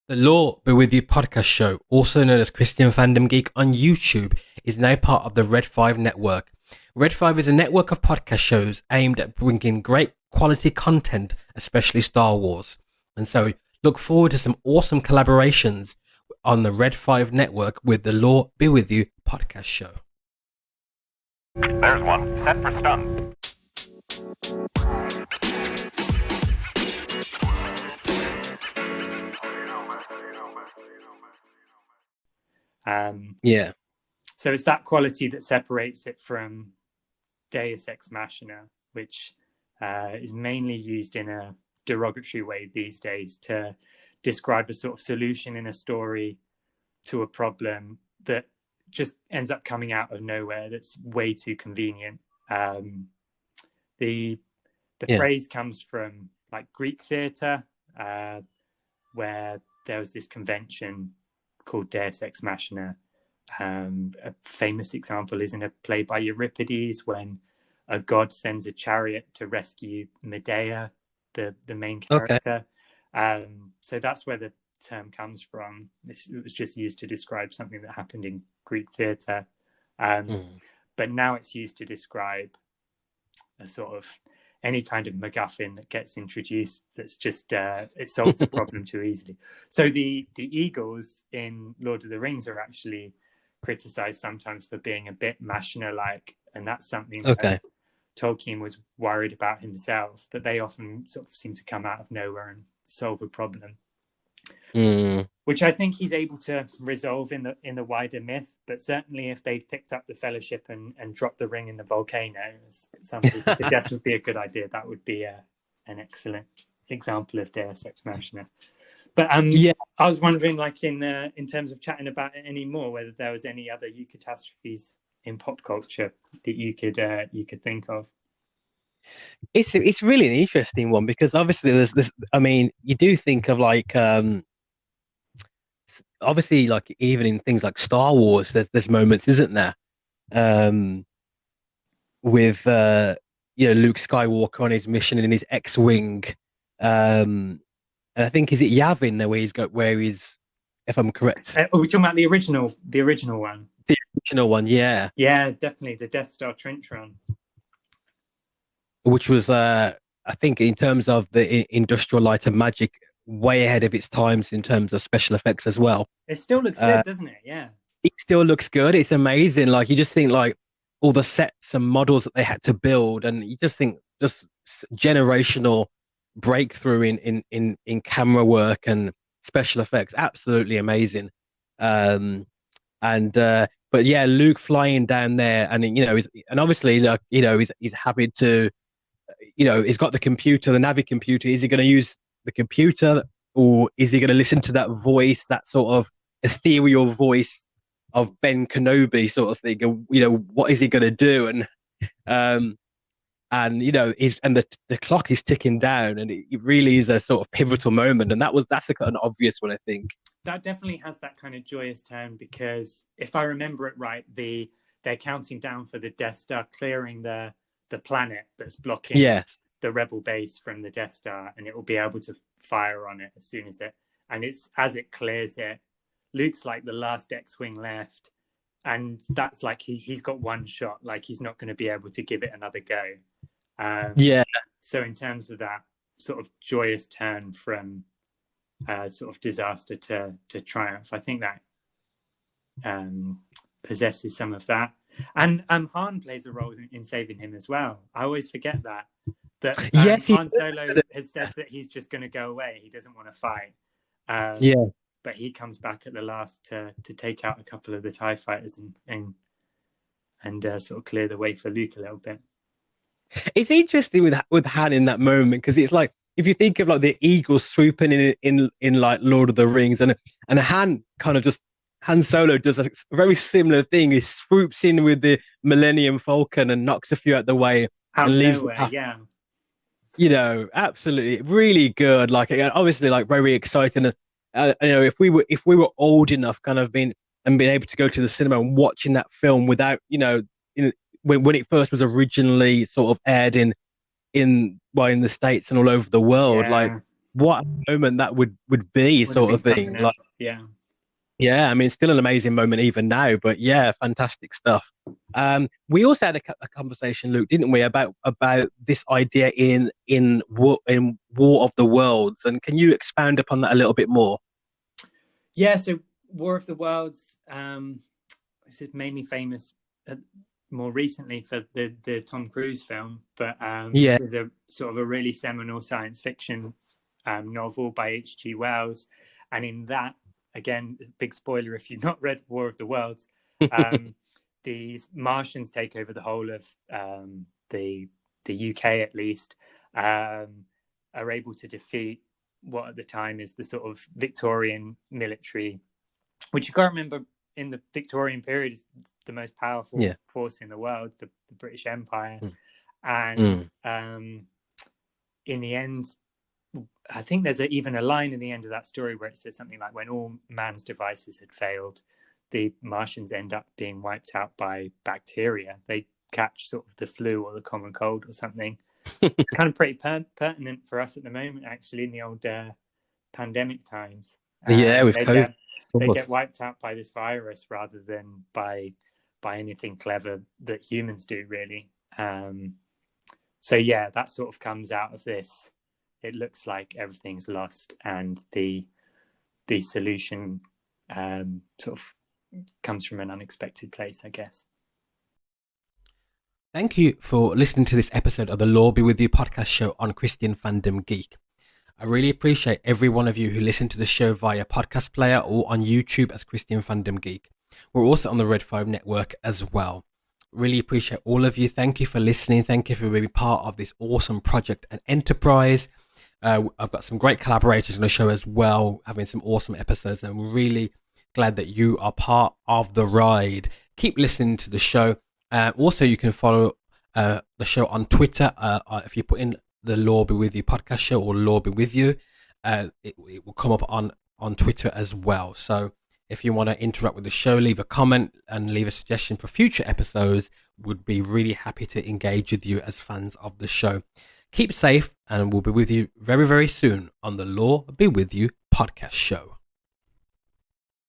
The Law Be With You podcast show, also known as Christian Fandom Geek on YouTube, is now part of the Red 5 network. Red 5 is a network of podcast shows aimed at bringing great quality content, especially Star Wars. And so look forward to some awesome collaborations on the Red 5 network with the Law Be With You podcast show. There's one. Set for stun. Yeah. So it's that quality that separates it from Deus Ex Machina, which is mainly used in a derogatory way these days to describe a sort of solution in a story to a problem that just ends up coming out of nowhere. That's way too convenient. The phrase comes from like Greek theatre, where there was this convention called Deus Ex Machina. A famous example is in a play by Euripides when a god sends a chariot to rescue Medea, the main character. Okay. So that's where the term comes from. It was just used to describe something that happened in Greek theatre. But now it's used to describe a sort of any kind of MacGuffin that gets introduced that's just it solves the problem too easily. So the eagles in Lord of the Rings are actually criticized sometimes for being a bit Machina-like, and that's something that Tolkien was worried about himself, that they often sort of seem to come out of nowhere and solve a problem. Which I think he's able to resolve in the wider myth, but certainly if they'd picked up the Fellowship and dropped the ring in the volcano, as some people suggest would be a good idea, that would be an excellent example of Deus Ex Machina. But I was wondering, like in terms of chatting about it anymore, whether there was any other catastrophes in pop culture that you could think of. It's really an interesting one because obviously there's this. I mean, you do think of like obviously like even in things like Star Wars, there's moments, isn't there? With Luke Skywalker on his mission in his X-wing, and I think is it Yavin there where he's, if I'm correct. Are we talking about the original one? The original one, yeah. Yeah, definitely the Death Star trench run. Which was, I think, in terms of the Industrial Light and Magic, way ahead of its times in terms of special effects as well. It still looks good, doesn't it? Yeah. It still looks good. It's amazing. Like, you just think, like, all the sets and models that they had to build, and you just think, just generational breakthrough in camera work and special effects. Absolutely amazing. But yeah, Luke flying down there, and and obviously, like, he's having to. He's got the computer, the Navi computer. Is he going to use the computer, or is he going to listen to that voice, that sort of ethereal voice of Ben Kenobi, sort of thing? What is he going to do? And the clock is ticking down, and it really is a sort of pivotal moment. And that's an obvious one, I think. That definitely has that kind of joyous tone because if I remember it right, they're counting down for the Death Star clearing the planet that's blocking the rebel base from the Death Star, and it will be able to fire on it as soon as as it clears it. Luke's like the last X-wing left, and that's like he's got one shot, like he's not going to be able to give it another go. So in terms of that sort of joyous turn from sort of disaster to triumph, I think that possesses some of that. And Han plays a role in saving him as well. I always forget that Han Solo has said that he's just going to go away. He doesn't want to fight. But he comes back at the last to take out a couple of the TIE fighters and sort of clear the way for Luke a little bit. It's interesting with Han in that moment because it's like if you think of like the eagles swooping in like Lord of the Rings, and Han kind of just. Han Solo does a very similar thing. He swoops in with the Millennium Falcon and knocks a few out the way and leaves. Absolutely, really good. Like, obviously, like very exciting. And if we were old enough, kind of being able to go to the cinema and watching that film without, when it first was originally sort of aired in the States and all over the world, like what a moment that would be, Would have sort been of something thing. else. Like, Yeah. yeah, I mean, it's still an amazing moment even now, but yeah, fantastic stuff. We also had a conversation, Luke, didn't we, about this idea in War of the Worlds, and can you expound upon that a little bit more? Yeah. So War of the Worlds. This is mainly famous more recently for the Tom Cruise film, but Yeah, there's a sort of a really seminal science fiction novel by H.G. Wells, and in that, again, big spoiler if you've not read War of the Worlds, these Martians take over the whole of the UK at least, are able to defeat what at the time is the sort of Victorian military, which you can't remember in the Victorian period is the most powerful yeah, force in the world, the British Empire. mm, And mm, in the end, I think there's even a line in the end of that story where it says something like, when all man's devices had failed, the Martians end up being wiped out by bacteria. They catch sort of the flu or the common cold or something. It's kind of pretty pertinent for us at the moment, actually, in the old pandemic times. yeah, with They COVID. get wiped out by this virus rather than by anything clever that humans do, really. So yeah, that sort of comes out of this. It looks like everything's lost, and the solution sort of comes from an unexpected place, I guess. Thank you for listening to this episode of the Law Be With You podcast show on Christian Fandom Geek. I really appreciate every one of you who listen to the show via podcast player or on YouTube as Christian Fandom Geek. We're also on the Red 5 network as well. Really appreciate all of you. Thank you for listening. Thank you for being part of this awesome project and enterprise. I've got some great collaborators on the show as well, having some awesome episodes, and we're really glad that you are part of the ride. Keep listening to the show. Also, you can follow the show on Twitter. If you put in the Law Be With You podcast show or Law Be With You, it will come up on Twitter as well. So if you want to interact with the show, leave a comment and leave a suggestion for future episodes. Would be really happy to engage with you as fans of the show. Keep safe, and we'll be with you very, very soon on the Law Be With You podcast show.